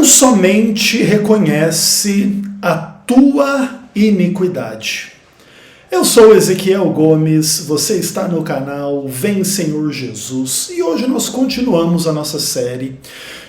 somente reconhece a tua iniquidade. Eu sou Ezequiel Gomes, você está no canal Vem Senhor Jesus e hoje nós continuamos a nossa série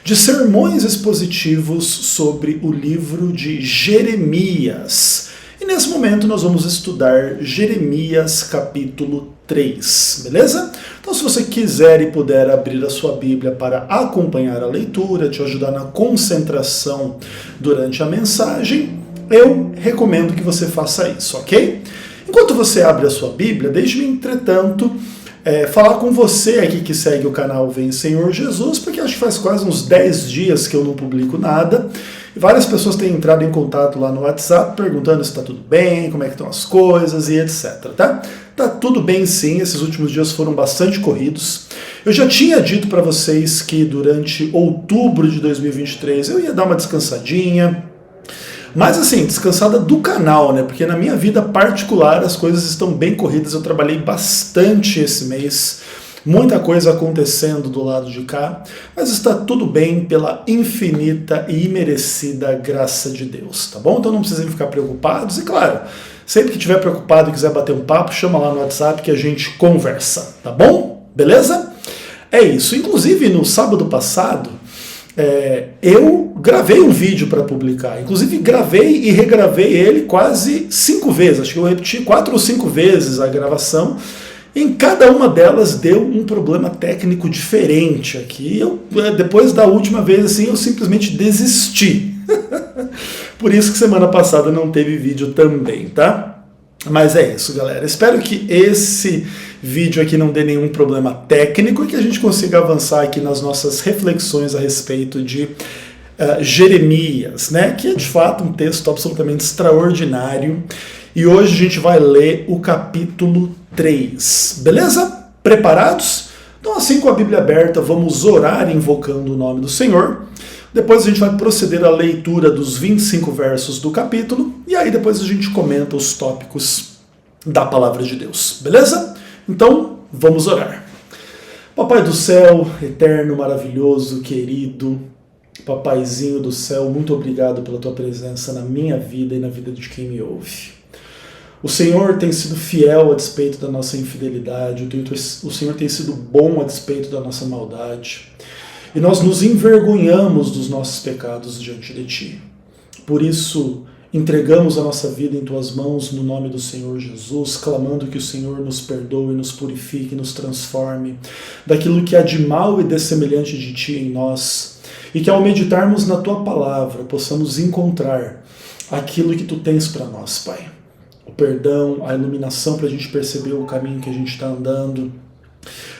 de sermões expositivos sobre o livro de Jeremias. E nesse momento nós vamos estudar Jeremias capítulo 3, beleza? Então se você quiser e puder abrir a sua Bíblia para acompanhar a leitura, te ajudar na concentração durante a mensagem, eu recomendo que você faça isso, ok? Enquanto você abre a sua Bíblia, deixe-me, entretanto, falar com você aqui que segue o canal Vem Senhor Jesus, porque acho que faz quase uns 10 dias que eu não publico nada. E várias pessoas têm entrado em contato lá no WhatsApp perguntando se está tudo bem, como é que estão as coisas e etc. Tá tudo bem sim, esses últimos dias foram bastante corridos. Eu já tinha dito para vocês que durante outubro de 2023 eu ia dar uma descansadinha. Mas assim, descansada do canal, né? Porque na minha vida particular as coisas estão bem corridas. Eu trabalhei bastante esse mês, muita coisa acontecendo do lado de cá, mas está tudo bem pela infinita e imerecida graça de Deus, tá bom? Então não precisem ficar preocupados. E claro, sempre que estiver preocupado e quiser bater um papo, chama lá no WhatsApp que a gente conversa, tá bom? Beleza? É isso. Inclusive no sábado passado, eu gravei um vídeo para publicar, inclusive gravei e regravei ele quase 5 vezes, acho que eu repeti 4 ou 5 vezes a gravação, em cada uma delas deu um problema técnico diferente aqui, depois da última vez assim, eu simplesmente desisti, por isso que semana passada não teve vídeo também, tá? Mas é isso, galera. Espero que esse vídeo aqui não dê nenhum problema técnico e que a gente consiga avançar aqui nas nossas reflexões a respeito de Jeremias, né? Que é de fato um texto absolutamente extraordinário. E hoje a gente vai ler o capítulo 3. Beleza? Preparados? Então, assim com a Bíblia aberta, vamos orar invocando o nome do Senhor. Depois a gente vai proceder à leitura dos 25 versos do capítulo, e aí depois a gente comenta os tópicos da palavra de Deus, beleza? Então, vamos orar. Papai do céu, eterno, maravilhoso, querido, Papaizinho do céu, muito obrigado pela tua presença na minha vida e na vida de quem me ouve. O Senhor tem sido fiel a despeito da nossa infidelidade, o Senhor tem sido bom a despeito da nossa maldade. E nós nos envergonhamos dos nossos pecados diante de Ti. Por isso, entregamos a nossa vida em Tuas mãos no nome do Senhor Jesus, clamando que o Senhor nos perdoe, nos purifique, nos transforme daquilo que há de mal e dessemelhante de Ti em nós, e que ao meditarmos na Tua palavra possamos encontrar aquilo que Tu tens para nós, Pai. O perdão, a iluminação para a gente perceber o caminho que a gente está andando,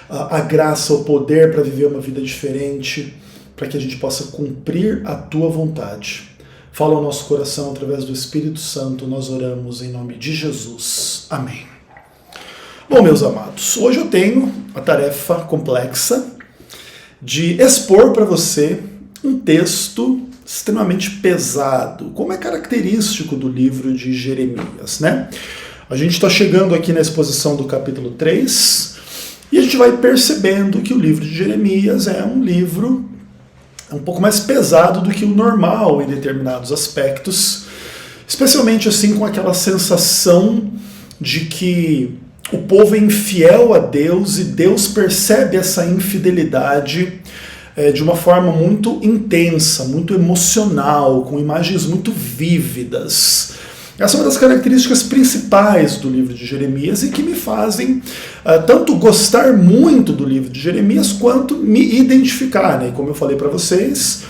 a graça, o poder para viver uma vida diferente, para que a gente possa cumprir a Tua vontade. Fala ao nosso coração através do Espírito Santo, nós oramos em nome de Jesus. Amém. Bom, meus amados, hoje eu tenho a tarefa complexa de expor para você um texto extremamente pesado, como é característico do livro de Jeremias, né? A gente está chegando aqui na exposição do capítulo 3, e a gente vai percebendo que o livro de Jeremias é um livro um pouco mais pesado do que o normal em determinados aspectos, especialmente assim com aquela sensação de que o povo é infiel a Deus e Deus percebe essa infidelidade de uma forma muito intensa, muito emocional, com imagens muito vívidas. Essa é uma das características principais do livro de Jeremias e que me fazem tanto gostar muito do livro de Jeremias quanto me identificar, né? Como eu falei para vocês,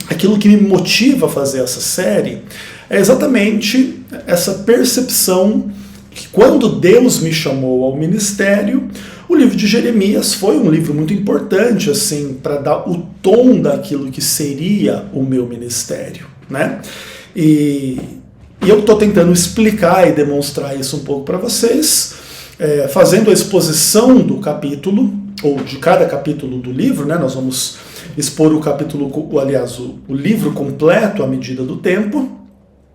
aquilo que me motiva a fazer essa série é exatamente essa percepção que quando Deus me chamou ao ministério, o livro de Jeremias foi um livro muito importante assim para dar o tom daquilo que seria o meu ministério, né? E eu estou tentando explicar e demonstrar isso um pouco para vocês, fazendo a exposição do capítulo, ou de cada capítulo do livro, né? Nós vamos expor o capítulo, aliás, o livro completo à medida do tempo.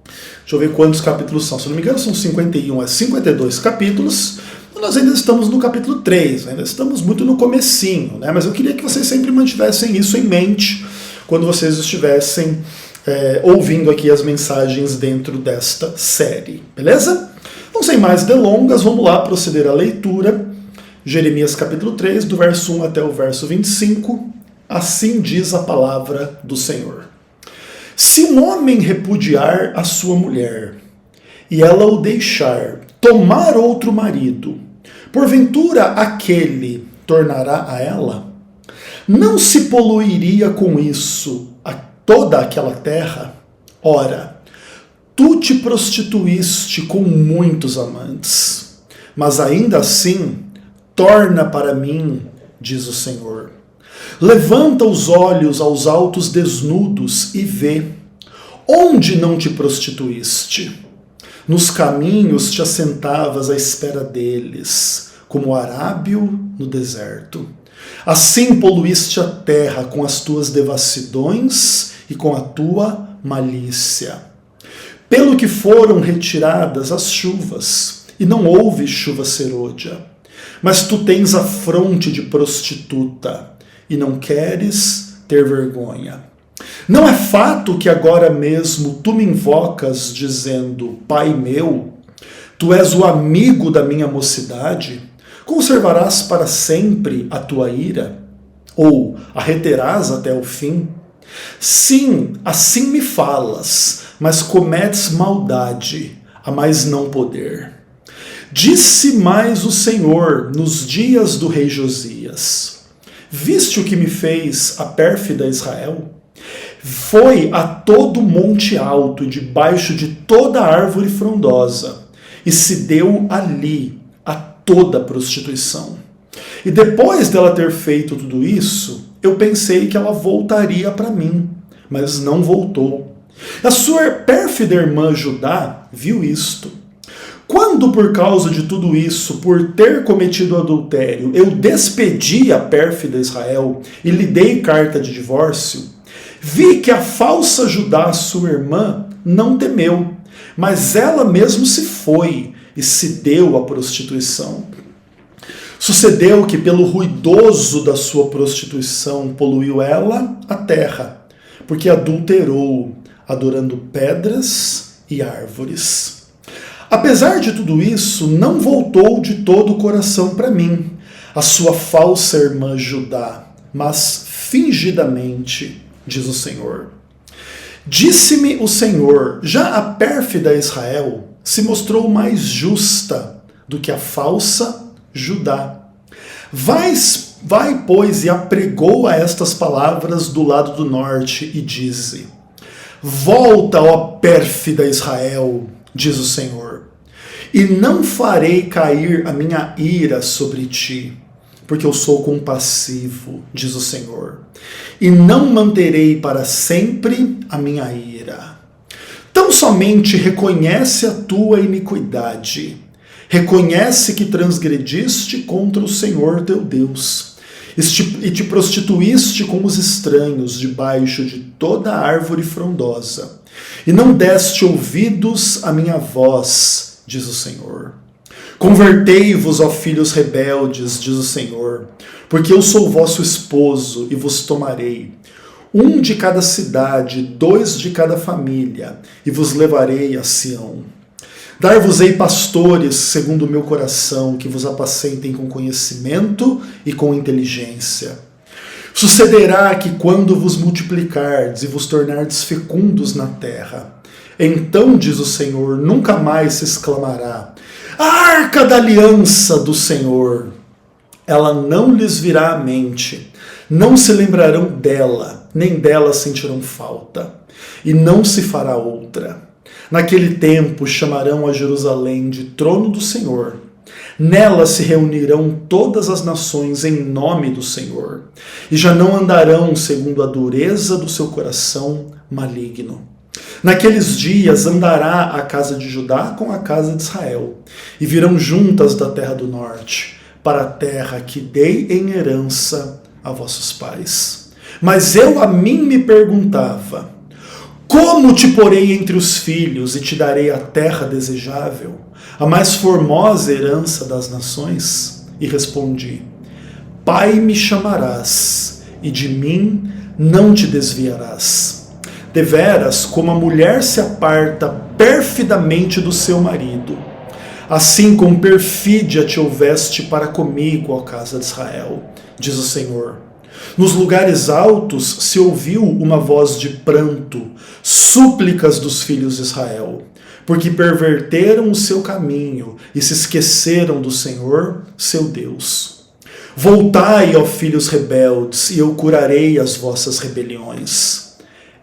Deixa eu ver quantos capítulos são. Se não me engano, são 51 a 52 capítulos. Nós ainda estamos no capítulo 3, ainda estamos muito no comecinho, né? Mas eu queria que vocês sempre mantivessem isso em mente quando vocês estivessem ouvindo aqui as mensagens dentro desta série, beleza? Então, sem mais delongas, vamos lá proceder à leitura. Jeremias capítulo 3, do verso 1 até o verso 25. Assim diz a palavra do Senhor. Se um homem repudiar a sua mulher, e ela o deixar, tomar outro marido, porventura aquele tornará a ela? Não se poluiria com isso toda aquela terra? Ora, tu te prostituíste com muitos amantes, mas ainda assim, torna para mim, diz o Senhor. Levanta os olhos aos altos desnudos e vê. Onde não te prostituíste? Nos caminhos te assentavas à espera deles, como o arábio no deserto. Assim poluíste a terra com as tuas devassidões e com a tua malícia. Pelo que foram retiradas as chuvas, e não houve chuva serôdia. Mas tu tens a fronte de prostituta, e não queres ter vergonha. Não é fato que agora mesmo tu me invocas, dizendo, Pai meu, tu és o amigo da minha mocidade? Conservarás para sempre a tua ira? Ou a reterás até o fim? Sim, assim me falas, mas cometes maldade, a mais não poder. Disse mais o Senhor nos dias do rei Josias: Viste o que me fez a pérfida Israel? Foi a todo monte alto e debaixo de toda árvore frondosa, e se deu ali a toda prostituição. E depois dela ter feito tudo isso, eu pensei que ela voltaria para mim, mas não voltou. A sua pérfida irmã Judá viu isto. Quando, por causa de tudo isso, por ter cometido adultério, eu despedi a pérfida Israel e lhe dei carta de divórcio, vi que a falsa Judá, sua irmã, não temeu, mas ela mesmo se foi e se deu à prostituição. Sucedeu que, pelo ruidoso da sua prostituição, poluiu ela a terra, porque adulterou, adorando pedras e árvores. Apesar de tudo isso, não voltou de todo o coração para mim, a sua falsa irmã Judá, mas fingidamente, diz o Senhor. Disse-me o Senhor, já a pérfida Israel se mostrou mais justa do que a falsa Judá. Vai, pois, e apregoa estas palavras do lado do norte e dize: Volta, ó pérfida Israel, diz o Senhor, e não farei cair a minha ira sobre ti, porque eu sou compassivo, diz o Senhor, e não manterei para sempre a minha ira. Tão somente reconhece a tua iniquidade, reconhece que transgrediste contra o Senhor teu Deus, e te prostituíste com os estranhos debaixo de toda árvore frondosa, e não deste ouvidos à minha voz, diz o Senhor. Convertei-vos, ó filhos rebeldes, diz o Senhor, porque eu sou vosso esposo e vos tomarei, 1 de cada cidade, 2 de cada família, e vos levarei a Sião. Dar-vos-ei pastores segundo o meu coração, que vos apacentem com conhecimento e com inteligência. Sucederá que quando vos multiplicardes e vos tornardes fecundos na terra, então, diz o Senhor, nunca mais se exclamará: a arca da aliança do Senhor. Ela não lhes virá à mente, não se lembrarão dela, nem dela sentirão falta, e não se fará outra. Naquele tempo chamarão a Jerusalém de trono do Senhor. Nela se reunirão todas as nações em nome do Senhor, e já não andarão segundo a dureza do seu coração maligno. Naqueles dias andará a casa de Judá com a casa de Israel, e virão juntas da terra do norte, para a terra que dei em herança a vossos pais. Mas eu a mim me perguntava: como te porei entre os filhos e te darei a terra desejável, a mais formosa herança das nações? E respondi: Pai me chamarás, e de mim não te desviarás. Deveras, como a mulher se aparta perfidamente do seu marido, assim com perfídia te houveste para comigo, ó casa de Israel, diz o Senhor. Nos lugares altos se ouviu uma voz de pranto, súplicas dos filhos de Israel, porque perverteram o seu caminho e se esqueceram do Senhor, seu Deus. Voltai, ó filhos rebeldes, e eu curarei as vossas rebeliões.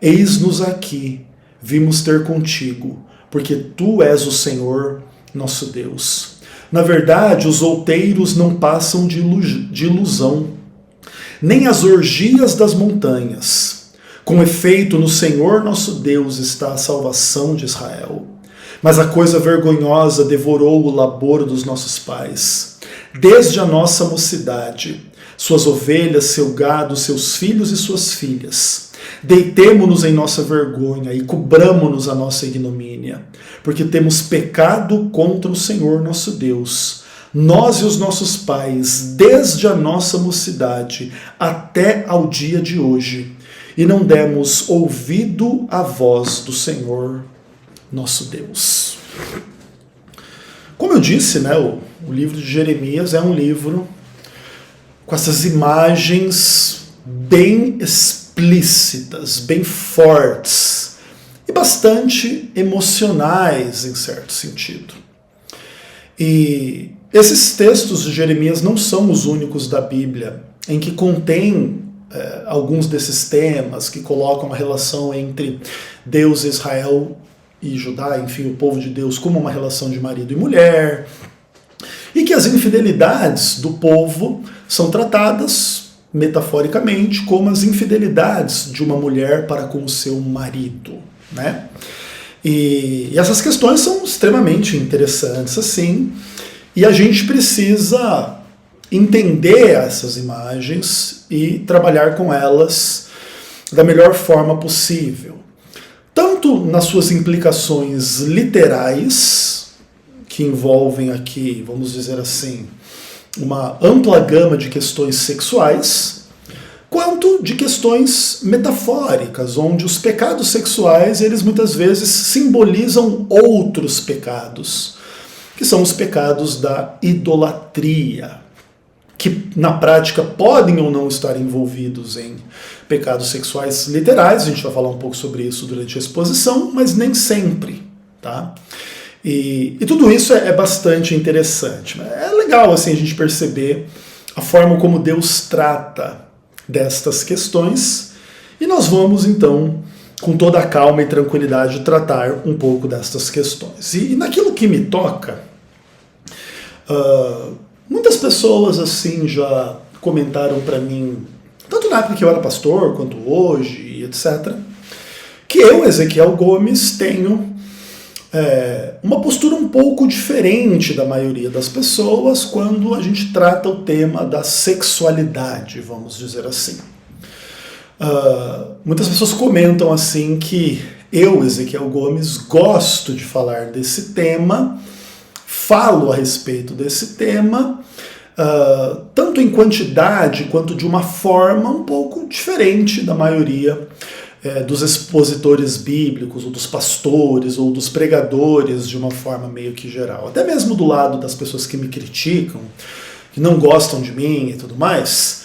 Eis-nos aqui, vimos ter contigo, porque tu és o Senhor, nosso Deus. Na verdade, os outeiros não passam de ilusão, nem as orgias das montanhas. Com efeito, no Senhor nosso Deus está a salvação de Israel. Mas a coisa vergonhosa devorou o labor dos nossos pais. Desde a nossa mocidade, suas ovelhas, seu gado, seus filhos e suas filhas. Deitemo-nos em nossa vergonha e cobramo-nos a nossa ignomínia, porque temos pecado contra o Senhor nosso Deus, nós e os nossos pais, desde a nossa mocidade até ao dia de hoje, e não demos ouvido à voz do Senhor nosso Deus. Como eu disse, né, o livro de Jeremias é um livro com essas imagens bem explícitas, bem fortes e bastante emocionais em certo sentido. E esses textos de Jeremias não são os únicos da Bíblia em que contém alguns desses temas que colocam a relação entre Deus, Israel e Judá, enfim, o povo de Deus, como uma relação de marido e mulher, e que as infidelidades do povo são tratadas metaforicamente como as infidelidades de uma mulher para com o seu marido, né? E essas questões são extremamente interessantes, assim, e a gente precisa entender essas imagens e trabalhar com elas da melhor forma possível. Tanto nas suas implicações literais, que envolvem aqui, vamos dizer assim, uma ampla gama de questões sexuais, quanto de questões metafóricas, onde os pecados sexuais, eles muitas vezes simbolizam outros pecados, que são os pecados da idolatria, que na prática podem ou não estar envolvidos em pecados sexuais literais. A gente vai falar um pouco sobre isso durante a exposição, mas nem sempre, tá? E tudo isso é bastante interessante. É legal assim, a gente perceber a forma como Deus trata destas questões, e nós vamos então, com toda a calma e tranquilidade, tratar um pouco destas questões. E naquilo que me toca, muitas pessoas assim já comentaram para mim, tanto na época que eu era pastor, quanto hoje, etc., que eu, Ezequiel Gomes, tenho uma postura um pouco diferente da maioria das pessoas quando a gente trata o tema da sexualidade, vamos dizer assim. Muitas pessoas comentam assim que eu, Ezequiel Gomes, gosto de falar desse tema, falo a respeito desse tema, tanto em quantidade quanto de uma forma um pouco diferente da maioria dos expositores bíblicos, ou dos pastores, ou dos pregadores, de uma forma meio que geral. Até mesmo do lado das pessoas que me criticam, que não gostam de mim e tudo mais.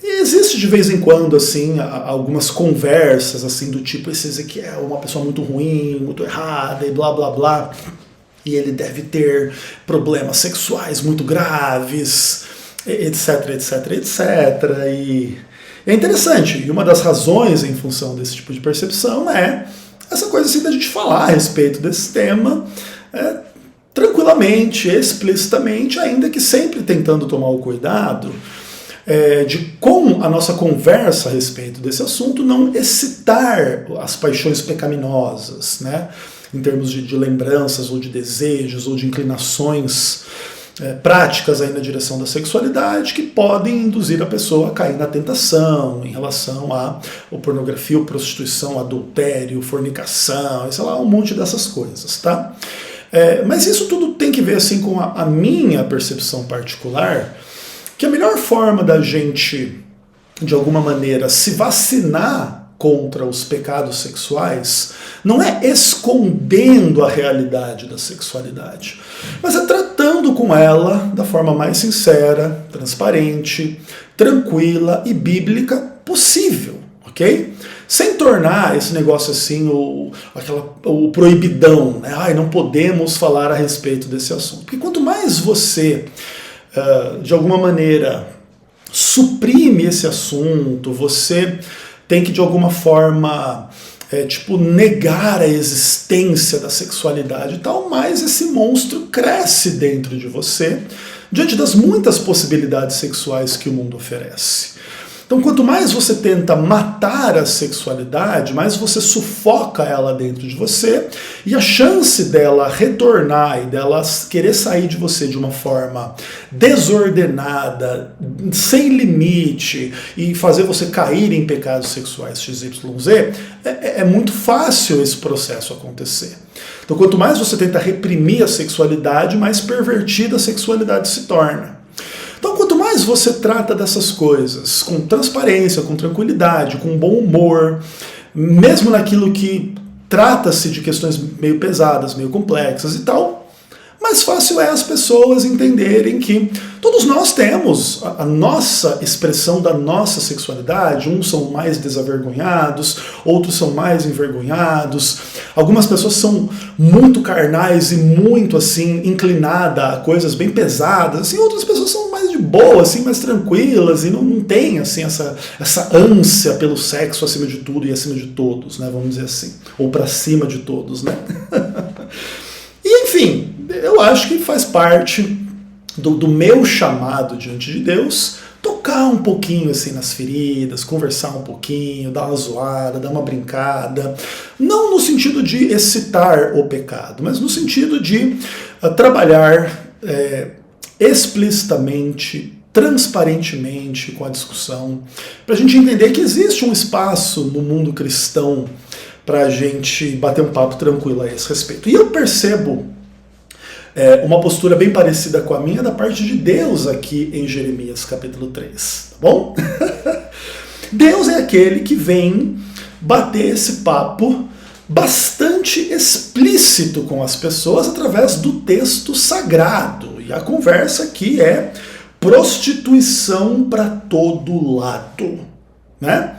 Existe de vez em quando assim algumas conversas assim do tipo: esse Ezequiel é uma pessoa muito ruim, muito errada e blá blá blá, e ele deve ter problemas sexuais muito graves, etc, etc, etc. E é interessante, e uma das razões em função desse tipo de percepção é essa coisa assim da gente falar a respeito desse tema tranquilamente, explicitamente, ainda que sempre tentando tomar o cuidado de, com a nossa conversa a respeito desse assunto, não excitar as paixões pecaminosas, né? Em termos de lembranças, ou de desejos, ou de inclinações práticas aí na direção da sexualidade, que podem induzir a pessoa a cair na tentação em relação a pornografia, prostituição, adultério, fornicação, sei lá, um monte dessas coisas, tá? Mas isso tudo tem que ver assim com a minha percepção particular, que a melhor forma da gente de alguma maneira, se vacinar contra os pecados sexuais, não é escondendo a realidade da sexualidade, mas é tratando com ela da forma mais sincera, transparente, tranquila e bíblica possível, ok? Sem tornar esse negócio assim o proibidão, né? Ai, não podemos falar a respeito desse assunto. Porque quanto mais você, de alguma maneira, suprime esse assunto, você tem que de alguma forma negar a existência da sexualidade e tal, mais esse monstro cresce dentro de você diante das muitas possibilidades sexuais que o mundo oferece. Então, quanto mais você tenta matar a sexualidade, mais você sufoca ela dentro de você, e a chance dela retornar e dela querer sair de você de uma forma desordenada, sem limite, e fazer você cair em pecados sexuais XYZ, é muito fácil esse processo acontecer. Então, quanto mais você tenta reprimir a sexualidade, mais pervertida a sexualidade se torna. Então, quanto mais você trata dessas coisas com transparência, com tranquilidade, com bom humor, mesmo naquilo que trata-se de questões meio pesadas, meio complexas e tal, mais fácil é as pessoas entenderem que todos nós temos a nossa expressão da nossa sexualidade. Uns são mais desavergonhados, outros são mais envergonhados. Algumas pessoas são muito carnais e muito assim inclinadas a coisas bem pesadas, assim, outras pessoas são mais de boa, assim, mais tranquilas e não tem assim essa ânsia pelo sexo acima de tudo e acima de todos, né, vamos dizer assim, ou para cima de todos, né? E enfim, eu acho que faz parte do meu chamado diante de Deus tocar um pouquinho assim nas feridas, conversar um pouquinho, dar uma zoada, dar uma brincada, não no sentido de excitar o pecado, mas no sentido de trabalhar explicitamente, transparentemente com a discussão, para a gente entender que existe um espaço no mundo cristão para a gente bater um papo tranquilo a esse respeito. E eu percebo uma postura bem parecida com a minha da parte de Deus aqui em Jeremias capítulo 3, tá bom? Deus é aquele que vem bater esse papo bastante explícito com as pessoas através do texto sagrado. E a conversa aqui é prostituição para todo lado, né?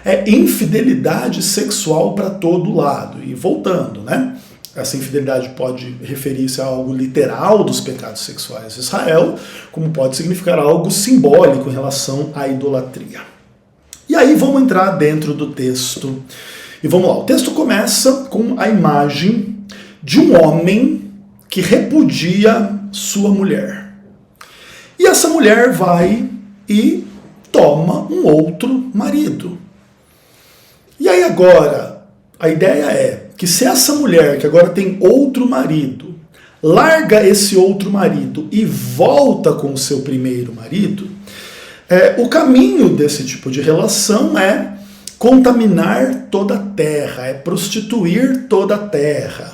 É infidelidade sexual para todo lado. E voltando, né? Essa infidelidade pode referir-se a algo literal dos pecados sexuais de Israel, como pode significar algo simbólico em relação à idolatria. E aí vamos entrar dentro do texto. E vamos lá, o texto começa com a imagem de um homem que repudia sua mulher. E essa mulher vai e toma um outro marido. E aí agora, a ideia é que se essa mulher, que agora tem outro marido, larga esse outro marido e volta com o seu primeiro marido, o caminho desse tipo de relação é contaminar toda a terra, é prostituir toda a terra,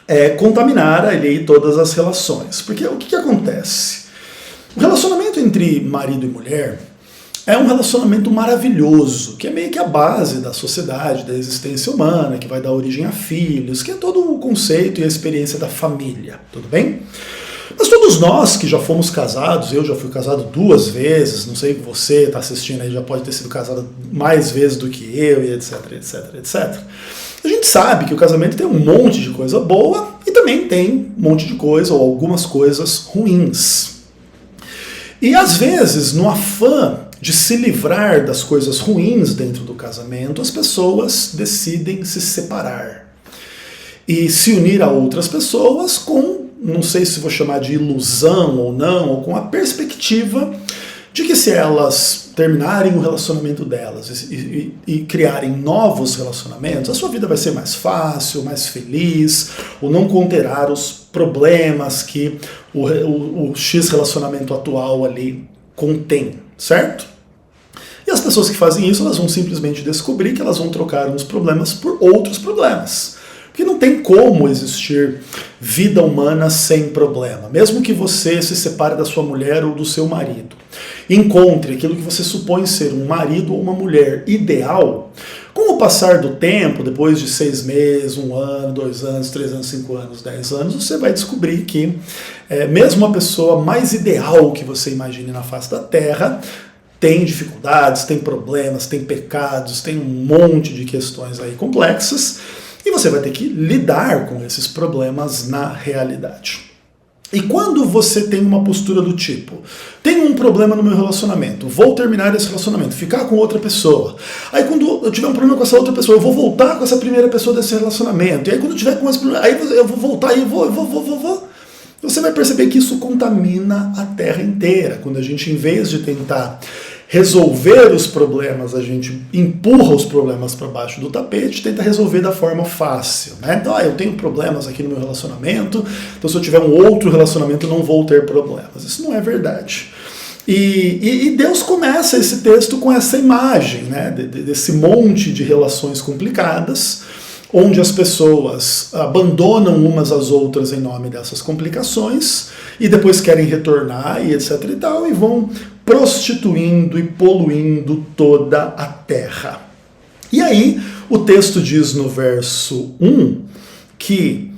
é contaminar ali todas as relações. Porque o que acontece? O relacionamento entre marido e mulher é um relacionamento maravilhoso, que é meio que a base da sociedade, da existência humana, que vai dar origem a filhos, que é todo o conceito e a experiência da família, tudo bem? Mas todos nós que já fomos casados, eu já fui casado 2 vezes, não sei que você está assistindo aí, já pode ter sido casado mais vezes do que eu, e etc, etc, etc. A gente sabe que o casamento tem um monte de coisa boa e também tem um monte de coisa, ou algumas coisas ruins. E às vezes, no afã de se livrar das coisas ruins dentro do casamento, as pessoas decidem se separar e se unir a outras pessoas com, não sei se vou chamar de ilusão ou não, ou com a perspectiva de que se elas terminarem o relacionamento delas e criarem novos relacionamentos, a sua vida vai ser mais fácil, mais feliz, ou não conterá os problemas que o X relacionamento atual ali contém, certo? E as pessoas que fazem isso, elas vão simplesmente descobrir que elas vão trocar uns problemas por outros problemas. Porque não tem como existir vida humana sem problema. Mesmo que você se separe da sua mulher ou do seu marido, encontre aquilo que você supõe ser um marido ou uma mulher ideal, com o passar do tempo, depois de 6 meses, 1 ano, 2 anos, 3 anos, 5 anos, 10 anos, você vai descobrir que mesmo a pessoa mais ideal que você imagine na face da Terra tem dificuldades, tem problemas, tem pecados, tem um monte de questões aí complexas, e você vai ter que lidar com esses problemas na realidade. E quando você tem uma postura do tipo, tenho um problema no meu relacionamento, vou terminar esse relacionamento, ficar com outra pessoa. Aí quando eu tiver um problema com essa outra pessoa, eu vou voltar com essa primeira pessoa desse relacionamento. E aí quando eu tiver com esse problema, aí eu vou voltar e eu vou. Você vai perceber que isso contamina a Terra inteira. Quando a gente, em vez de tentar resolver os problemas, a gente empurra os problemas para baixo do tapete, tenta resolver da forma fácil, né? Então, eu tenho problemas aqui no meu relacionamento, então se eu tiver um outro relacionamento eu não vou ter problemas. Isso não é verdade. E Deus começa esse texto com essa imagem, né? Desse monte de relações complicadas, onde as pessoas abandonam umas às outras em nome dessas complicações e depois querem retornar e etc e tal, e vão prostituindo e poluindo toda a terra. E aí o texto diz no verso 1 que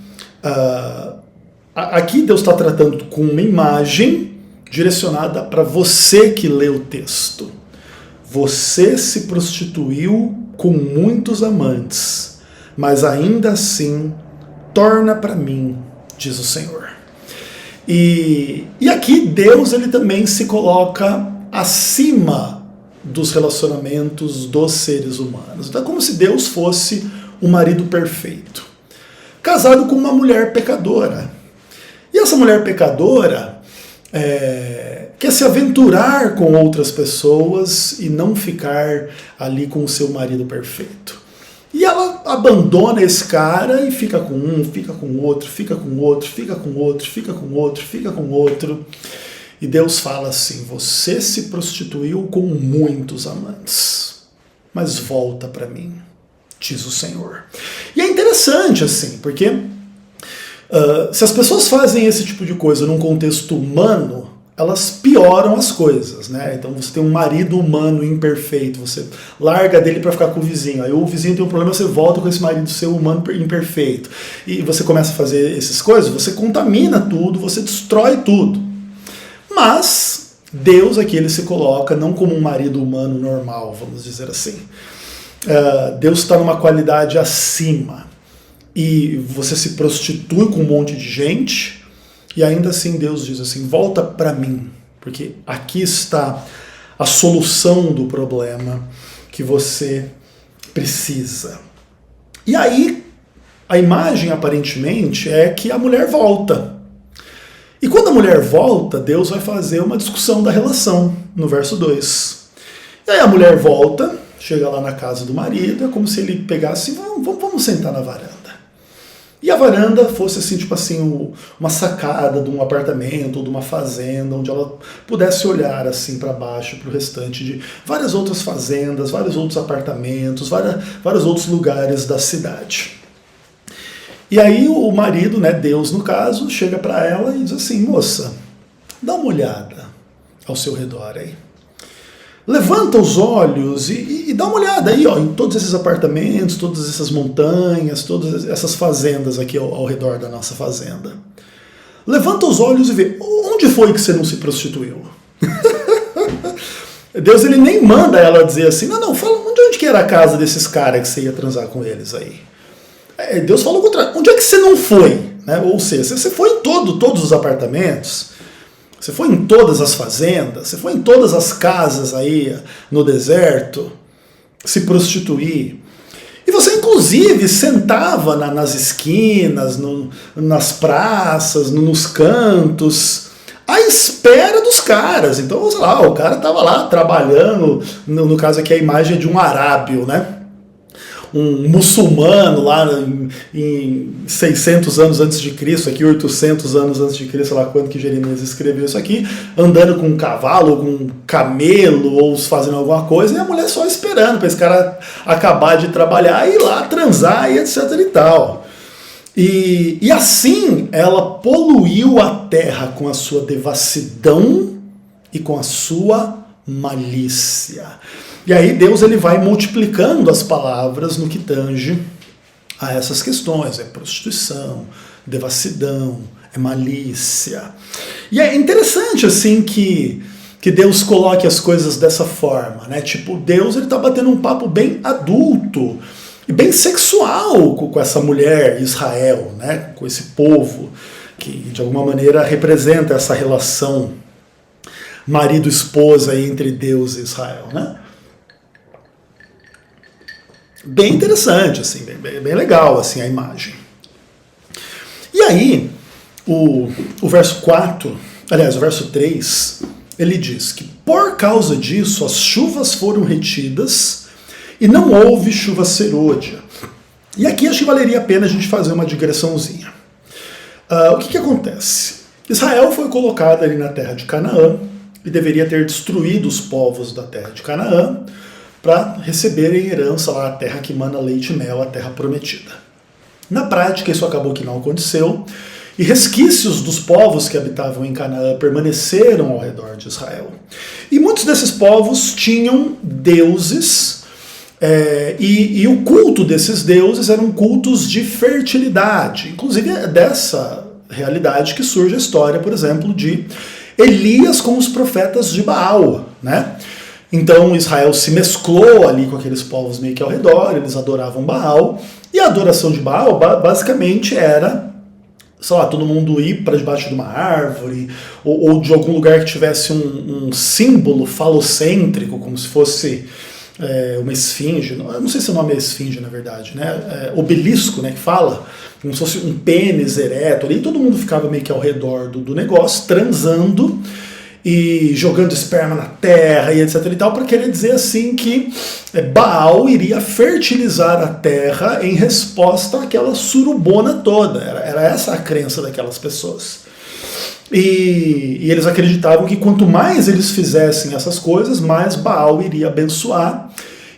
aqui Deus está tratando com uma imagem direcionada para você que lê o texto. Você se prostituiu com muitos amantes, mas ainda assim torna para mim, diz o Senhor. E aqui Deus ele também se coloca acima dos relacionamentos dos seres humanos. Então é como se Deus fosse um marido perfeito, casado com uma mulher pecadora. E essa mulher pecadora quer se aventurar com outras pessoas e não ficar ali com o seu marido perfeito. E ela abandona esse cara e fica com um, fica com outro, fica com outro, fica com outro, fica com outro, fica com outro. E Deus fala assim, você se prostituiu com muitos amantes, mas volta para mim, diz o Senhor. E é interessante assim, porque se as pessoas fazem esse tipo de coisa num contexto humano, elas pioram as coisas, né? Então você tem um marido humano imperfeito, você larga dele para ficar com o vizinho, aí o vizinho tem um problema, você volta com esse marido seu humano imperfeito, e você começa a fazer essas coisas, você contamina tudo, você destrói tudo. Mas Deus aqui ele se coloca não como um marido humano normal, vamos dizer assim. Deus está numa qualidade acima, e você se prostitui com um monte de gente, e ainda assim Deus diz assim, volta para mim, porque aqui está a solução do problema que você precisa. E aí, a imagem aparentemente é que a mulher volta. E quando a mulher volta, Deus vai fazer uma discussão da relação, no verso 2. E aí a mulher volta, chega lá na casa do marido, é como se ele pegasse, vamos sentar na varanda. E a varanda fosse assim, tipo assim, uma sacada de um apartamento ou de uma fazenda, onde ela pudesse olhar assim para baixo, para o restante de várias outras fazendas, vários outros apartamentos, vários outros lugares da cidade. E aí o marido, né, Deus no caso, chega para ela e diz assim, moça, dá uma olhada ao seu redor aí. Levanta os olhos e dá uma olhada aí, ó, em todos esses apartamentos, todas essas montanhas, todas essas fazendas aqui ao redor da nossa fazenda. Levanta os olhos e vê, onde foi que você não se prostituiu? Deus ele nem manda ela dizer assim, não, fala onde que era a casa desses caras que você ia transar com eles aí. Deus fala o contrário, onde é que você não foi? Né? Ou seja, você foi em todos os apartamentos, você foi em todas as fazendas, você foi em todas as casas aí no deserto, se prostituir. E você, inclusive, sentava nas esquinas, nas praças, nos cantos, à espera dos caras. Então, sei lá, o cara estava lá trabalhando, no caso aqui a imagem é de um arábio, né? Um muçulmano lá em 600 anos antes de Cristo, aqui 800 anos antes de Cristo, sei lá quando que Jeremias escreveu isso aqui, andando com um cavalo, com um camelo, ou fazendo alguma coisa, e a mulher só esperando para esse cara acabar de trabalhar e ir lá transar e etc e tal. E assim ela poluiu a terra com a sua devassidão e com a sua malícia. E aí Deus ele vai multiplicando as palavras no que tange a essas questões. É prostituição, devassidão, é malícia. E é interessante assim que Deus coloque as coisas dessa forma, né? Tipo, Deus ele tá batendo um papo bem adulto e bem sexual com essa mulher Israel, né? Com esse povo que de alguma maneira representa essa relação marido-esposa entre Deus e Israel, né? Bem interessante, assim, bem legal assim, a imagem. E aí, o verso 4, aliás, o verso 3, ele diz que por causa disso as chuvas foram retidas e não houve chuva serôdia. E aqui acho que valeria a pena a gente fazer uma digressãozinha. O que acontece? Israel foi colocado ali na terra de Canaã e deveria ter destruído os povos da terra de Canaã para receberem herança lá a terra que mana leite e mel, a terra prometida. Na prática isso acabou que não aconteceu e resquícios dos povos que habitavam em Canaã permaneceram ao redor de Israel. E muitos desses povos tinham deuses e o culto desses deuses eram cultos de fertilidade. Inclusive é dessa realidade que surge a história, por exemplo, de Elias com os profetas de Baal, né? Então Israel se mesclou ali com aqueles povos meio que ao redor, eles adoravam Baal, e a adoração de Baal basicamente era, sei lá, todo mundo ir para debaixo de uma árvore, ou de algum lugar que tivesse um símbolo falocêntrico, como se fosse uma esfinge, não sei se o nome é esfinge na verdade, né? Obelisco, né, que fala, como se fosse um pênis ereto ali, e todo mundo ficava meio que ao redor do negócio, transando e jogando esperma na terra e etc e tal, para querer dizer assim que Baal iria fertilizar a terra em resposta àquela surubona toda. Era essa a crença daquelas pessoas. E eles acreditavam que quanto mais eles fizessem essas coisas, mais Baal iria abençoar.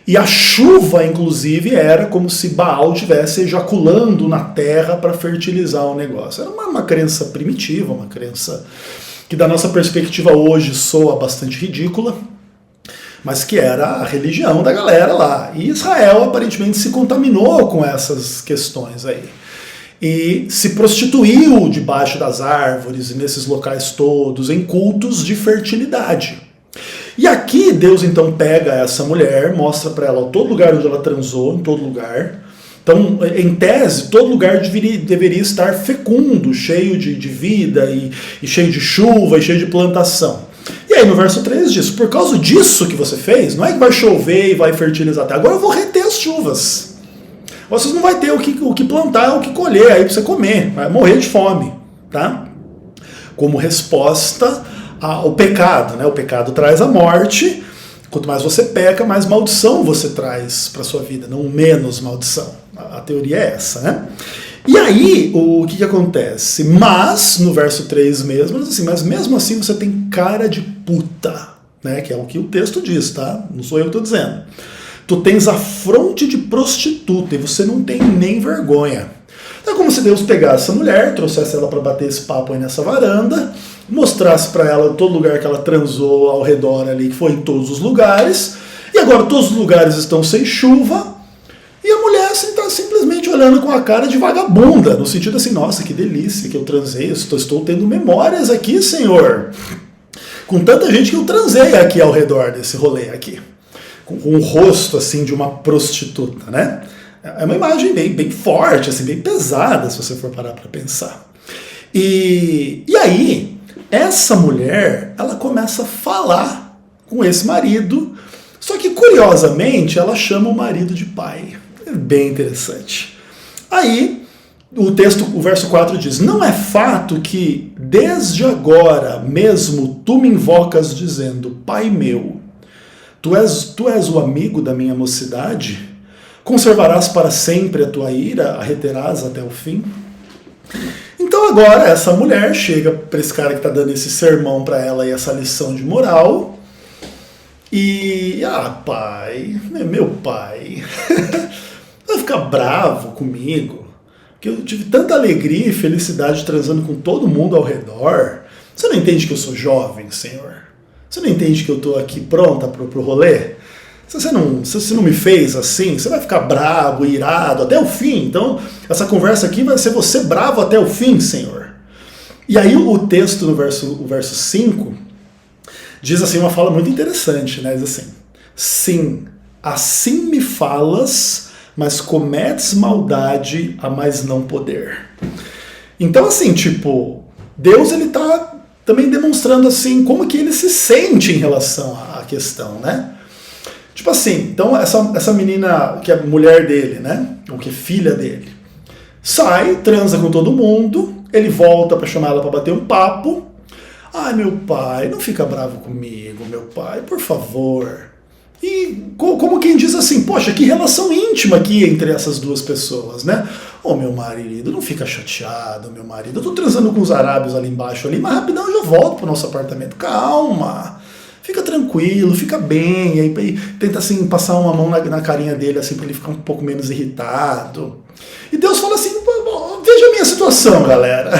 E a chuva, inclusive, era como se Baal estivesse ejaculando na terra para fertilizar o negócio. Era uma crença primitiva, uma crença que da nossa perspectiva hoje soa bastante ridícula, mas que era a religião da galera lá. E Israel aparentemente se contaminou com essas questões aí. E se prostituiu debaixo das árvores e nesses locais todos, em cultos de fertilidade. E aqui Deus então pega essa mulher, mostra para ela todo lugar onde ela transou, em todo lugar. Então, em tese, todo lugar deveria estar fecundo, cheio de vida, e cheio de chuva, e cheio de plantação. E aí no verso 3 diz, por causa disso que você fez, não é que vai chover e vai fertilizar até agora eu vou reter as chuvas. Vocês não vão ter o que plantar, o que colher aí para você comer, vai morrer de fome, tá? Como resposta ao pecado, né? O pecado traz a morte, quanto mais você peca, mais maldição você traz para sua vida, não menos maldição. A teoria é essa, né? E aí, o que acontece? Mas, no verso 3 mesmo, assim, mas mesmo assim você tem cara de puta, né? Que é o que o texto diz, tá? Não sou eu que estou dizendo. Tu tens a fronte de prostituta e você não tem nem vergonha. Então é como se Deus pegasse essa mulher, trouxesse ela para bater esse papo aí nessa varanda, mostrasse para ela todo lugar que ela transou ao redor ali, que foi em todos os lugares, e agora todos os lugares estão sem chuva, e a mulher assim, está simplesmente olhando com a cara de vagabunda, no sentido assim, nossa, que delícia que eu transei, estou tendo memórias aqui, Senhor, com tanta gente que eu transei aqui ao redor desse rolê aqui, com o rosto assim de uma prostituta, né? É uma imagem bem forte, assim, bem pesada, se você for parar para pensar. E aí, essa mulher, ela começa a falar com esse marido, só que curiosamente ela chama o marido de pai. É bem interessante. Aí, o verso 4 diz, não é fato que desde agora mesmo tu me invocas dizendo, pai meu, tu és o amigo da minha mocidade? Conservarás para sempre a tua ira, a reterás até o fim? Então agora essa mulher chega para esse cara que está dando esse sermão para ela e essa lição de moral e, pai, meu pai, vai ficar bravo comigo que eu tive tanta alegria e felicidade transando com todo mundo ao redor. Você não entende que eu sou jovem, Senhor? Você não entende que eu estou aqui pronta pro rolê? Se você não me fez assim, você vai ficar bravo, irado até o fim. Então, essa conversa aqui vai ser você bravo até o fim, Senhor. E aí o texto no verso 5 diz assim, uma fala muito interessante, né? Diz assim: sim, assim me falas, mas cometes maldade a mais não poder. Então, assim, tipo, Deus, ele tá também demonstrando, assim, como que ele se sente em relação à questão, né? Tipo assim, então essa menina, que é mulher dele, né? Ou que é filha dele, sai, transa com todo mundo, ele volta pra chamar ela pra bater um papo. Ai, meu pai, não fica bravo comigo, meu pai, por favor. E como quem diz assim, poxa, que relação íntima aqui entre essas duas pessoas, né? Ô, meu marido, não fica chateado, meu marido. Eu tô transando com os arábios ali embaixo, ali, mas rapidão eu já volto pro nosso apartamento. Calma, fica tranquilo, fica bem. E aí tenta, assim, passar uma mão na carinha dele, assim, pra ele ficar um pouco menos irritado. E Deus fala assim, veja a minha situação, galera.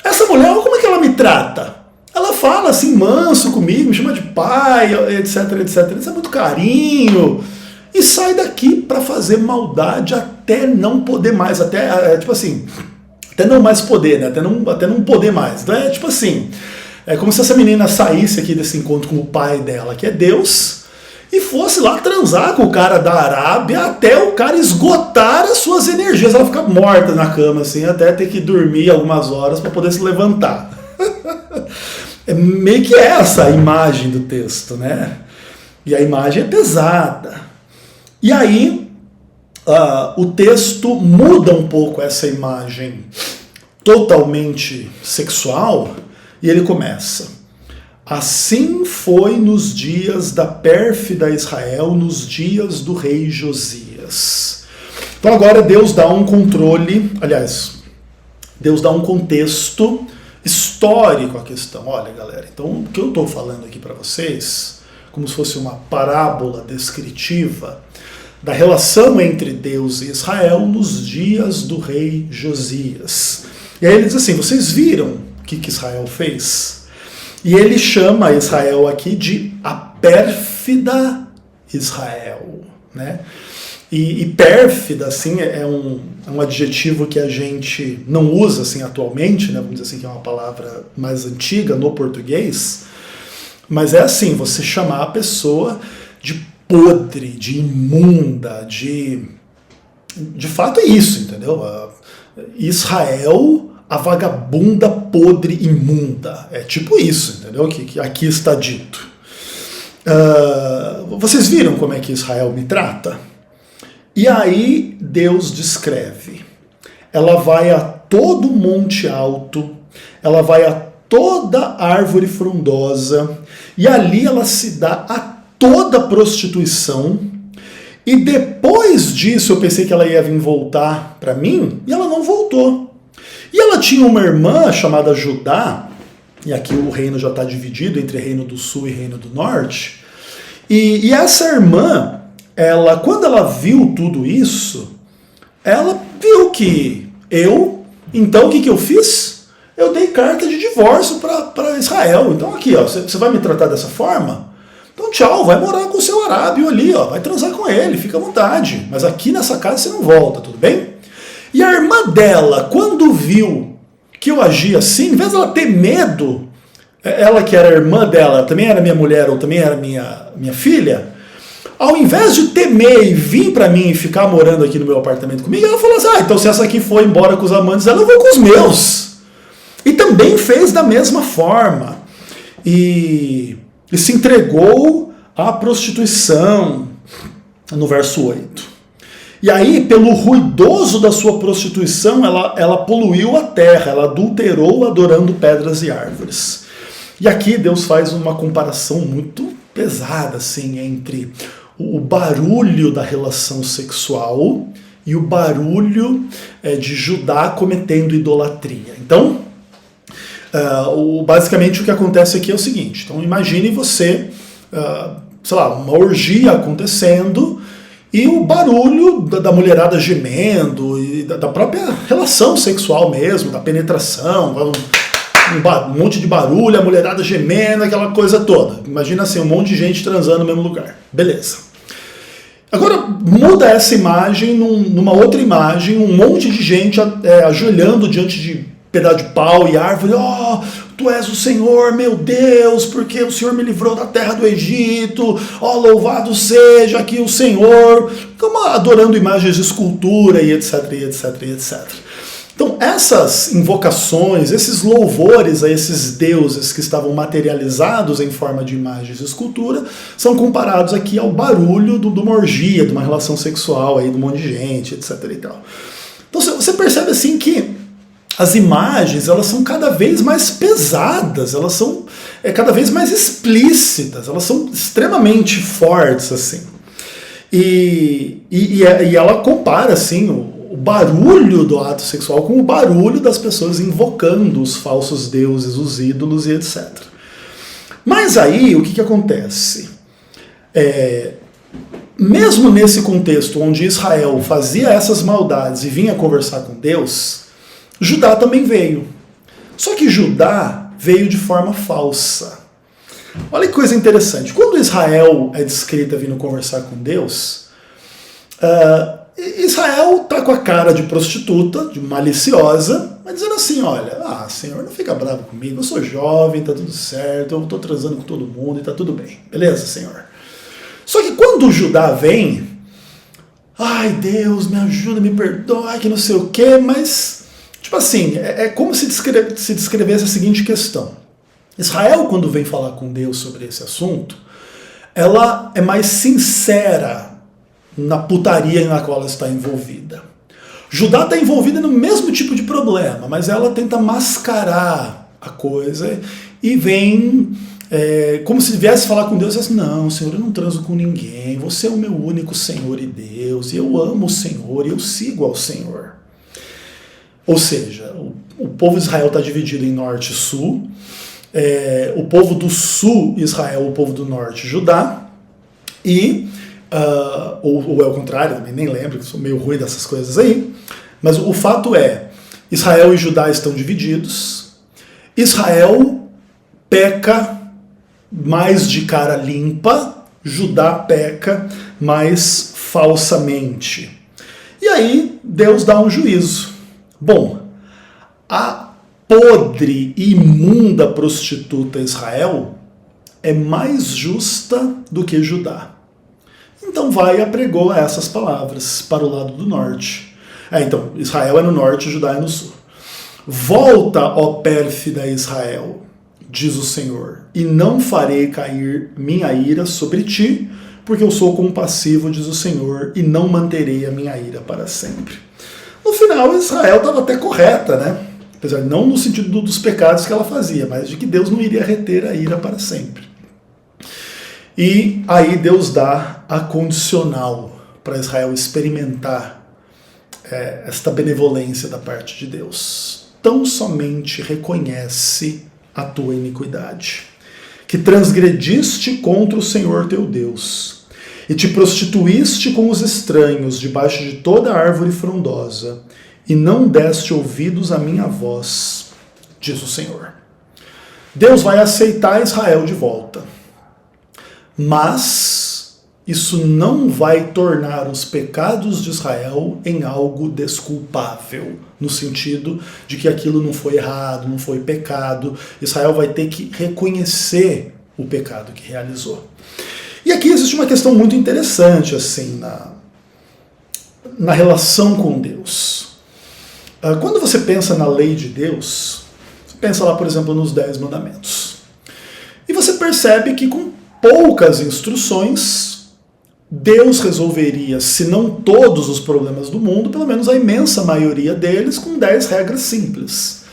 Essa mulher, como é que ela me trata? Ela fala assim, manso comigo, me chama de pai, etc, etc. Isso é muito carinho. E sai daqui para fazer maldade até não poder mais. Até, tipo assim, até não mais poder, né? Até não poder mais. Então é tipo assim, é como se essa menina saísse aqui desse encontro com o pai dela, que é Deus, e fosse lá transar com o cara da Arábia até o cara esgotar as suas energias. Ela ficar morta na cama, assim, até ter que dormir algumas horas para poder se levantar. É meio que essa a imagem do texto, né? E a imagem é pesada. E aí, o texto muda um pouco essa imagem totalmente sexual e ele começa: assim foi nos dias da pérfida Israel, nos dias do rei Josias. Então agora Deus dá um controle, aliás, Deus dá um contexto histórico à questão. Olha, galera, então o que eu estou falando aqui para vocês, como se fosse uma parábola descritiva da relação entre Deus e Israel nos dias do rei Josias. E aí ele diz assim, vocês viram o que Israel fez? E ele chama Israel aqui de a pérfida Israel, né? E pérfida, assim, é um adjetivo que a gente não usa, assim, atualmente, né? Vamos dizer assim, que é uma palavra mais antiga no português, mas é assim, você chamar a pessoa de podre, de imunda, de fato é isso, entendeu? Israel, a vagabunda podre imunda, é tipo isso, entendeu? Que aqui está dito. Vocês viram como é que Israel me trata? E aí Deus descreve, ela vai a todo monte alto, ela vai a toda árvore frondosa, e ali ela se dá a toda prostituição, e depois disso eu pensei que ela ia vir voltar para mim, e ela não voltou. E ela tinha uma irmã chamada Judá, e aqui o reino já está dividido entre reino do sul e reino do norte, e essa irmã, quando ela viu tudo isso, ela viu que então o que eu fiz? Eu dei carta de divórcio para Israel. Então aqui, ó, você vai me tratar dessa forma? Então tchau, vai morar com o seu arábio ali, ó, vai transar com ele, fica à vontade. Mas aqui nessa casa você não volta, tudo bem? E a irmã dela, quando viu que eu agia assim, em vez dela ter medo, ela que era a irmã dela, também era minha mulher ou também era minha filha, ao invés de temer e vir para mim e ficar morando aqui no meu apartamento comigo, ela falou assim, então se essa aqui foi embora com os amantes dela, eu vou com os meus. E também fez da mesma forma. E se entregou à prostituição, no verso 8. E aí, pelo ruidoso da sua prostituição, ela poluiu a terra, ela adulterou adorando pedras e árvores. E aqui Deus faz uma comparação muito pesada, assim, entre o barulho da relação sexual e o barulho de Judá cometendo idolatria. Então, basicamente o que acontece aqui é o seguinte, então imagine você, sei lá, uma orgia acontecendo e o barulho da mulherada gemendo, e da própria relação sexual mesmo, da penetração, um monte de barulho, a mulherada gemendo, aquela coisa toda. Imagina assim, um monte de gente transando no mesmo lugar. Beleza. Agora muda essa imagem numa outra imagem, um monte de gente ajoelhando diante de pedaço de pau e árvore. Oh, tu és o Senhor, meu Deus, porque o Senhor me livrou da terra do Egito. Oh, louvado seja aqui o Senhor. Como adorando imagens de escultura e etc, e etc, e etc. Então essas invocações, esses louvores a esses deuses que estavam materializados em forma de imagens de escultura, são comparados aqui ao barulho de uma orgia, de uma relação sexual aí, de um monte de gente, etc. e tal. Então você percebe assim que as imagens, elas são cada vez mais pesadas, elas são cada vez mais explícitas, elas são extremamente fortes, assim. E ela compara, assim, o barulho do ato sexual com o barulho das pessoas invocando os falsos deuses, os ídolos e etc. Mas aí, o que acontece? Mesmo nesse contexto onde Israel fazia essas maldades e vinha conversar com Deus, Judá também veio. Só que Judá veio de forma falsa. Olha que coisa interessante. Quando Israel é descrita vindo conversar com Deus, Israel está com a cara de prostituta, de maliciosa, mas dizendo assim, olha, Senhor, não fica bravo comigo, eu sou jovem, tá tudo certo, eu estou transando com todo mundo e tá tudo bem. Beleza, Senhor? Só que quando Judá vem, ai Deus, me ajuda, me perdoa, que não sei o quê, mas, tipo assim, é como se descrevesse a seguinte questão. Israel, quando vem falar com Deus sobre esse assunto, ela é mais sincera na putaria na qual ela está envolvida. Judá está envolvida no mesmo tipo de problema, mas ela tenta mascarar a coisa e vem como se viesse falar com Deus e assim, não, Senhor, eu não transo com ninguém, você é o meu único Senhor e Deus, e eu amo o Senhor e eu sigo ao Senhor. Ou seja, o povo de Israel está dividido em norte e sul, o povo do sul, Israel, o povo do norte, Judá, e ou é o contrário, também nem lembro, que sou meio ruim dessas coisas aí, mas o fato é, Israel e Judá estão divididos, Israel peca mais de cara limpa, Judá peca mais falsamente. E aí Deus dá um juízo. Bom, a podre e imunda prostituta Israel é mais justa do que Judá. Então vai e apregou essas palavras para o lado do norte. Então, Israel é no norte, Judá é no sul. Volta, ó pérfida Israel, diz o Senhor, e não farei cair minha ira sobre ti, porque eu sou compassivo, diz o Senhor, e não manterei a minha ira para sempre. No final, Israel estava até correta, né? Apesar de não no sentido dos pecados que ela fazia, mas de que Deus não iria reter a ira para sempre. E aí Deus dá a condicional para Israel experimentar esta benevolência da parte de Deus. Tão somente reconhece a tua iniquidade, que transgrediste contra o Senhor teu Deus, e te prostituíste com os estranhos debaixo de toda árvore frondosa, e não deste ouvidos à minha voz, diz o Senhor. Deus vai aceitar Israel de volta, mas isso não vai tornar os pecados de Israel em algo desculpável, no sentido de que aquilo não foi errado, não foi pecado. Israel vai ter que reconhecer o pecado que realizou. E aqui existe uma questão muito interessante assim na relação com Deus. Quando você pensa na lei de Deus, você pensa lá, por exemplo, nos 10 mandamentos. E você percebe que com poucas instruções, Deus resolveria, se não todos os problemas do mundo, pelo menos a imensa maioria deles, com 10 regras simples.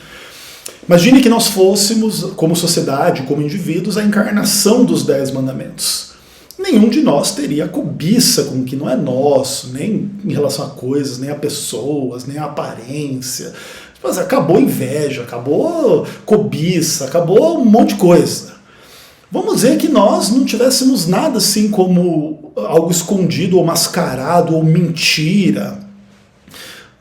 Imagine que nós fôssemos, como sociedade, como indivíduos, a encarnação dos 10 mandamentos. Nenhum de nós teria cobiça com o que não é nosso, nem em relação a coisas, nem a pessoas, nem a aparência. Acabou inveja, acabou cobiça, acabou um monte de coisa. vamos dizer que nós não tivéssemos nada assim como algo escondido ou mascarado ou mentira.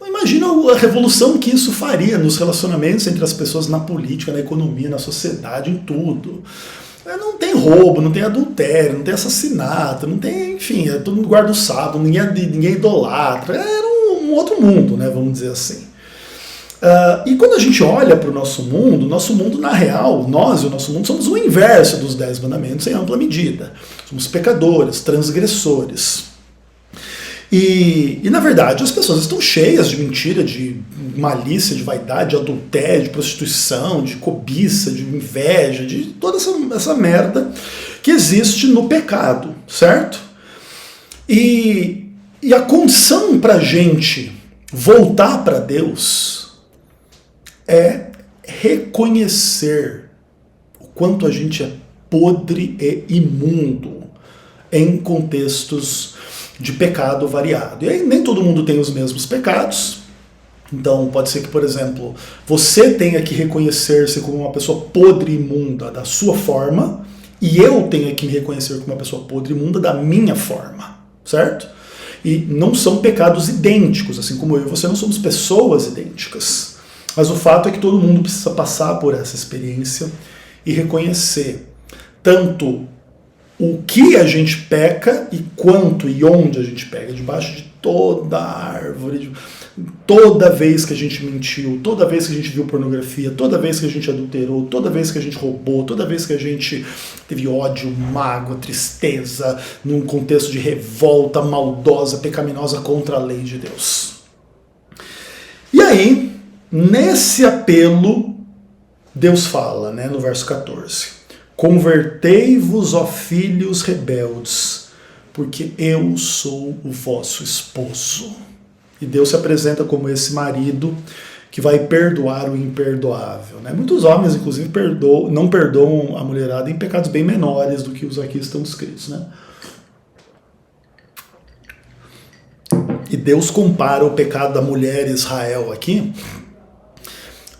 Imagina a revolução que isso faria nos relacionamentos entre as pessoas, na política, na economia, na sociedade, em tudo. Não tem roubo, não tem adultério, não tem assassinato, não tem, enfim, todo mundo guarda o sábado, ninguém idolatra. Era um outro mundo, né, vamos dizer assim. E quando a gente olha para o nosso mundo, na real, nós e o nosso mundo somos o inverso dos 10 mandamentos em ampla medida. Somos pecadores, transgressores. E na verdade as pessoas estão cheias de mentira, de malícia, de vaidade, de adultério, de prostituição, de cobiça, de inveja, de toda essa merda que existe no pecado, certo? E a condição para a gente voltar para Deus é reconhecer o quanto a gente é podre e imundo em contextos de pecado variado. E aí nem todo mundo tem os mesmos pecados. Então pode ser que, por exemplo, você tenha que reconhecer-se como uma pessoa podre e imunda da sua forma, e eu tenha que me reconhecer como uma pessoa podre e imunda da minha forma, certo? E não são pecados idênticos, assim como eu e você não somos pessoas idênticas. Mas o fato é que todo mundo precisa passar por essa experiência e reconhecer tanto o que a gente peca e quanto e onde a gente peca, debaixo de toda a árvore, toda vez que a gente mentiu, toda vez que a gente viu pornografia, toda vez que a gente adulterou, toda vez que a gente roubou, toda vez que a gente teve ódio, mágoa, tristeza, num contexto de revolta maldosa, pecaminosa contra a lei de Deus. E aí, nesse apelo, Deus fala, né, no verso 14... Convertei-vos, ó filhos rebeldes, porque eu sou o vosso esposo. E Deus se apresenta como esse marido que vai perdoar o imperdoável, né? Muitos homens, inclusive, não perdoam a mulherada em pecados bem menores do que os aqui estão descritos, né? E Deus compara o pecado da mulher Israel aqui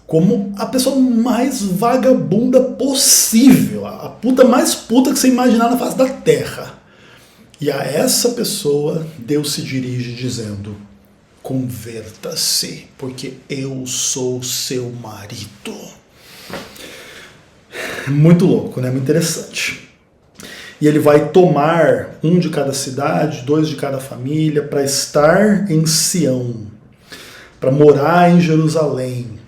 como a pessoa mais vagabunda possível, a puta mais puta que você imaginar na face da terra. E a essa pessoa Deus se dirige dizendo: converta-se, porque eu sou seu marido. Muito louco, né? Muito interessante. E ele vai tomar 1 de cada cidade, 2 de cada família, para estar em Sião, para morar em Jerusalém.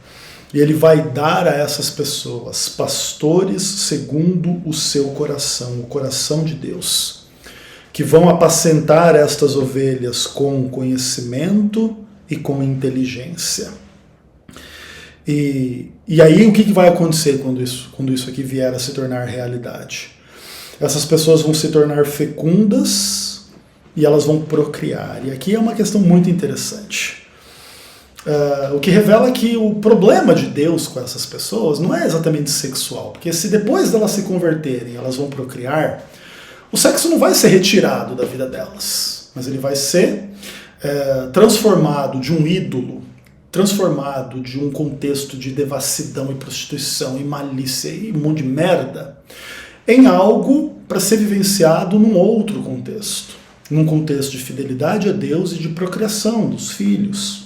E ele vai dar a essas pessoas pastores segundo o seu coração, o coração de Deus, que vão apacentar estas ovelhas com conhecimento e com inteligência. E aí o que vai acontecer quando isso aqui vier a se tornar realidade? Essas pessoas vão se tornar fecundas e elas vão procriar. E aqui é uma questão muito interessante. O que revela que o problema de Deus com essas pessoas não é exatamente sexual, porque se depois delas se converterem elas vão procriar, o sexo não vai ser retirado da vida delas, mas ele vai ser transformado de um ídolo, transformado de um contexto de devassidão e prostituição e malícia e um monte de merda, em algo para ser vivenciado num outro contexto, num contexto de fidelidade a Deus e de procriação dos filhos.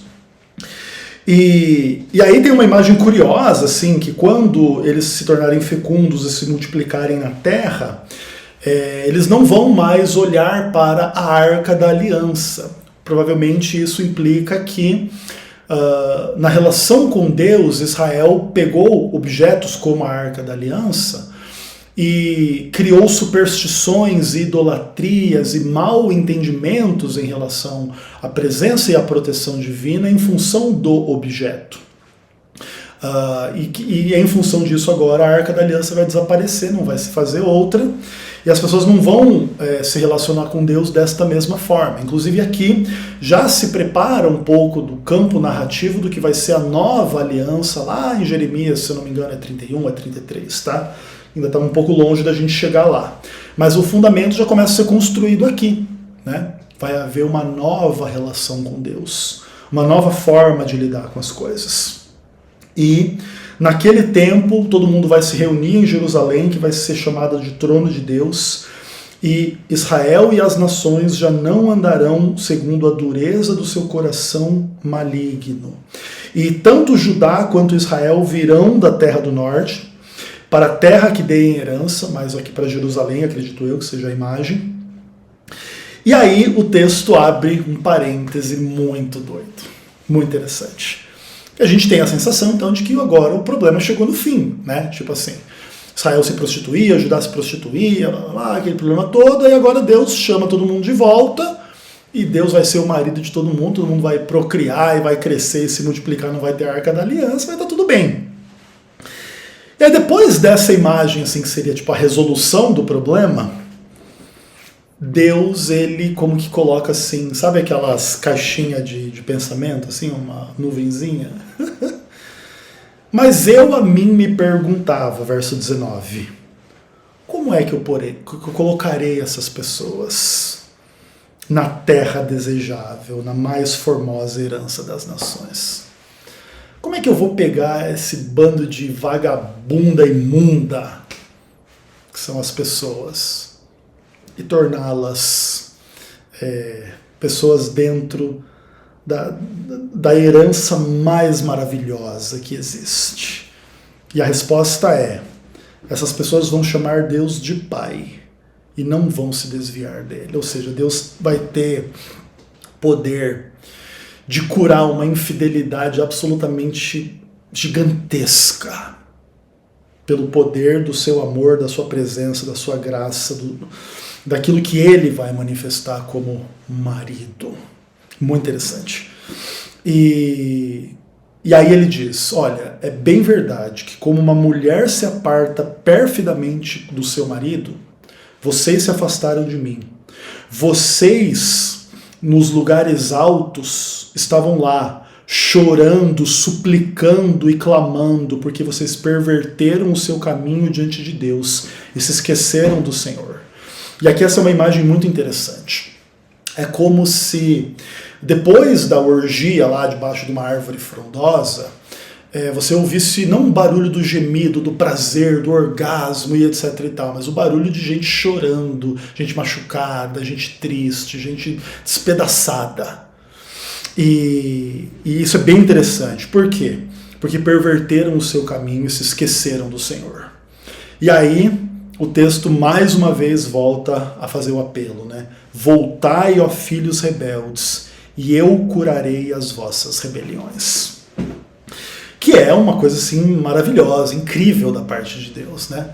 E aí tem uma imagem curiosa, assim, que quando eles se tornarem fecundos e se multiplicarem na terra, eles não vão mais olhar para a Arca da Aliança. Provavelmente isso implica que na relação com Deus, Israel pegou objetos como a Arca da Aliança e criou superstições, idolatrias e mal entendimentos em relação à presença e à proteção divina em função do objeto. E em função disso agora a Arca da Aliança vai desaparecer, não vai se fazer outra, e as pessoas não vão se relacionar com Deus desta mesma forma. Inclusive aqui já se prepara um pouco do campo narrativo do que vai ser a nova aliança lá em Jeremias, se eu não me engano é 31, é 33, tá? Ainda está um pouco longe da gente chegar lá. Mas o fundamento já começa a ser construído aqui, né? Vai haver uma nova relação com Deus, uma nova forma de lidar com as coisas. E naquele tempo todo mundo vai se reunir em Jerusalém, que vai ser chamada de trono de Deus, e Israel e as nações já não andarão segundo a dureza do seu coração maligno. E tanto Judá quanto Israel virão da terra do norte para a terra que dei em herança, mas aqui para Jerusalém, acredito eu que seja a imagem. E aí o texto abre um parêntese muito doido, muito interessante. A gente tem a sensação então de que agora o problema chegou no fim, né? Tipo assim, Israel se prostituía, Judá se prostituía, aquele problema todo, e agora Deus chama todo mundo de volta, e Deus vai ser o marido de todo mundo vai procriar e vai crescer e se multiplicar, não vai ter a Arca da Aliança, vai estar tudo bem. E aí depois dessa imagem, assim, que seria tipo a resolução do problema, Deus, ele como que coloca assim, sabe aquelas caixinhas de pensamento, assim, uma nuvenzinha? Mas eu a mim me perguntava, verso 19, como é que eu colocarei essas pessoas na terra desejável, na mais formosa herança das nações? Como é que eu vou pegar esse bando de vagabunda imunda, que são as pessoas, e torná-las pessoas dentro da herança mais maravilhosa que existe? E a resposta é: essas pessoas vão chamar Deus de Pai e não vão se desviar dele. Ou seja, Deus vai ter poder de curar uma infidelidade absolutamente gigantesca pelo poder do seu amor, da sua presença, da sua graça, daquilo que ele vai manifestar como marido. Muito interessante. E aí ele diz, olha, é bem verdade que como uma mulher se aparta perfidamente do seu marido, vocês se afastaram de mim. Vocês, nos lugares altos, estavam lá, chorando, suplicando e clamando, porque vocês perverteram o seu caminho diante de Deus e se esqueceram do Senhor. E aqui essa é uma imagem muito interessante. É como se, depois da orgia lá debaixo de uma árvore frondosa, você ouvisse não o barulho do gemido, do prazer, do orgasmo e etc e tal, mas o barulho de gente chorando, gente machucada, gente triste, gente despedaçada. E isso é bem interessante. Por quê? Porque perverteram o seu caminho e se esqueceram do Senhor. E aí o texto mais uma vez volta a fazer o apelo, né? Voltai, ó filhos rebeldes, e eu curarei as vossas rebeliões. Que é uma coisa assim maravilhosa, incrível da parte de Deus, né?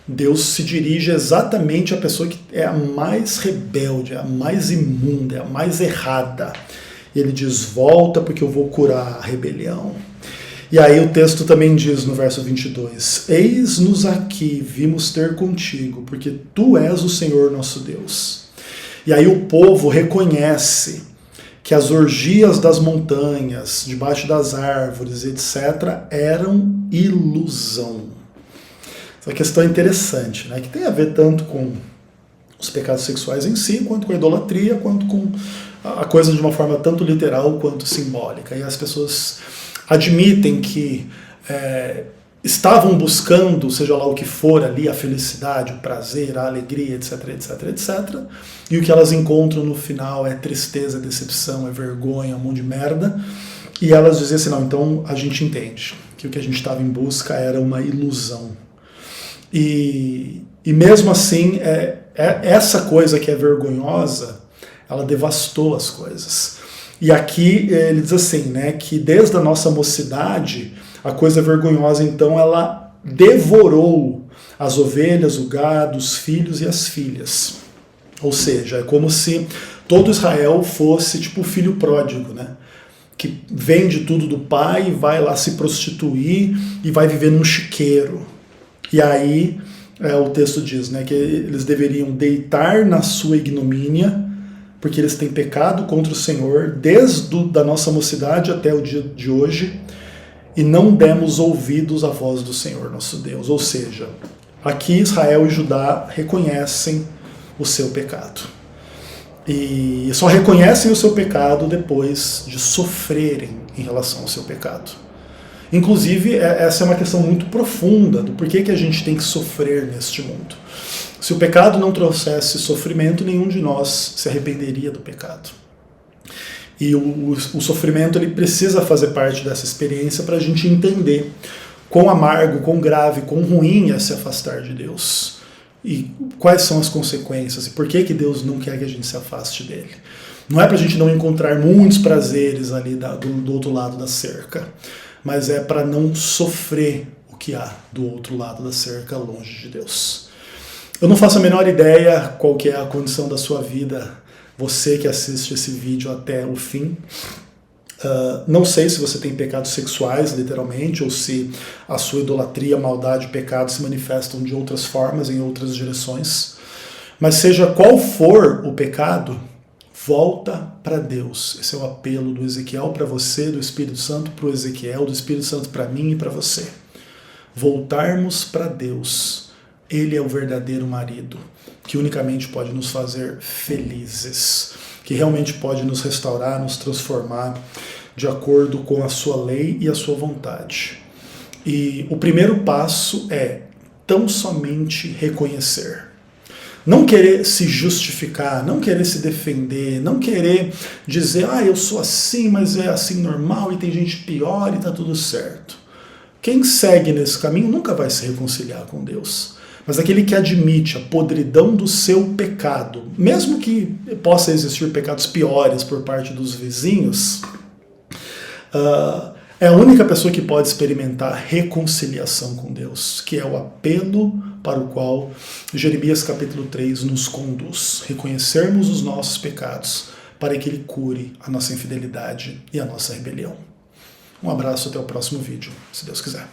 Deus se dirige exatamente à pessoa que é a mais rebelde, a mais imunda, a mais errada. E ele diz, volta porque eu vou curar a rebelião. E aí o texto também diz no verso 22, eis-nos aqui, vimos ter contigo, porque tu és o Senhor nosso Deus. E aí o povo reconhece que as orgias das montanhas, debaixo das árvores, etc., eram ilusão. Essa questão é interessante, né? Que tem a ver tanto com os pecados sexuais em si, quanto com a idolatria, quanto com a coisa de uma forma tanto literal quanto simbólica. E as pessoas admitem que estavam buscando, seja lá o que for ali, a felicidade, o prazer, a alegria, etc, etc, etc. E o que elas encontram no final é tristeza, decepção, é vergonha, um monte de merda. E elas dizem assim, não, então a gente entende que o que a gente estava em busca era uma ilusão. E mesmo assim, essa coisa que é vergonhosa, ela devastou as coisas. E aqui ele diz assim, né, que desde a nossa mocidade, a coisa vergonhosa, então, ela devorou as ovelhas, o gado, os filhos e as filhas. Ou seja, é como se todo Israel fosse tipo o filho pródigo, né? Que vende tudo do pai e vai lá se prostituir e vai viver num chiqueiro. E aí o texto diz, né, que eles deveriam deitar na sua ignomínia, porque eles têm pecado contra o Senhor desde da nossa mocidade até o dia de hoje, e não demos ouvidos à voz do Senhor nosso Deus. Ou seja, aqui Israel e Judá reconhecem o seu pecado. E só reconhecem o seu pecado depois de sofrerem em relação ao seu pecado. Inclusive, essa é uma questão muito profunda do porquê que a gente tem que sofrer neste mundo. Se o pecado não trouxesse sofrimento, nenhum de nós se arrependeria do pecado. E o sofrimento ele precisa fazer parte dessa experiência para a gente entender quão amargo, quão grave, quão ruim é se afastar de Deus. E quais são as consequências e por que Deus não quer que a gente se afaste dele. Não é para a gente não encontrar muitos prazeres ali do outro lado da cerca, mas é para não sofrer o que há do outro lado da cerca longe de Deus. Eu não faço a menor ideia qual que é a condição da sua vida, você que assiste esse vídeo até o fim. Não sei se você tem pecados sexuais, literalmente, ou se a sua idolatria, maldade e pecado se manifestam de outras formas, em outras direções. Mas seja qual for o pecado, volta para Deus. Esse é o apelo do Ezequiel para você, do Espírito Santo para o Ezequiel, do Espírito Santo para mim e para você. Voltarmos para Deus. Ele é o verdadeiro marido, que unicamente pode nos fazer felizes, que realmente pode nos restaurar, nos transformar de acordo com a sua lei e a sua vontade. E o primeiro passo é tão somente reconhecer. Não querer se justificar, não querer se defender, não querer dizer, eu sou assim, mas é assim normal e tem gente pior e tá tudo certo. Quem segue nesse caminho nunca vai se reconciliar com Deus. Mas aquele que admite a podridão do seu pecado, mesmo que possa existir pecados piores por parte dos vizinhos, é a única pessoa que pode experimentar reconciliação com Deus, que é o apelo para o qual Jeremias capítulo 3 nos conduz. Reconhecermos os nossos pecados para que Ele cure a nossa infidelidade e a nossa rebelião. Um abraço, até o próximo vídeo, se Deus quiser.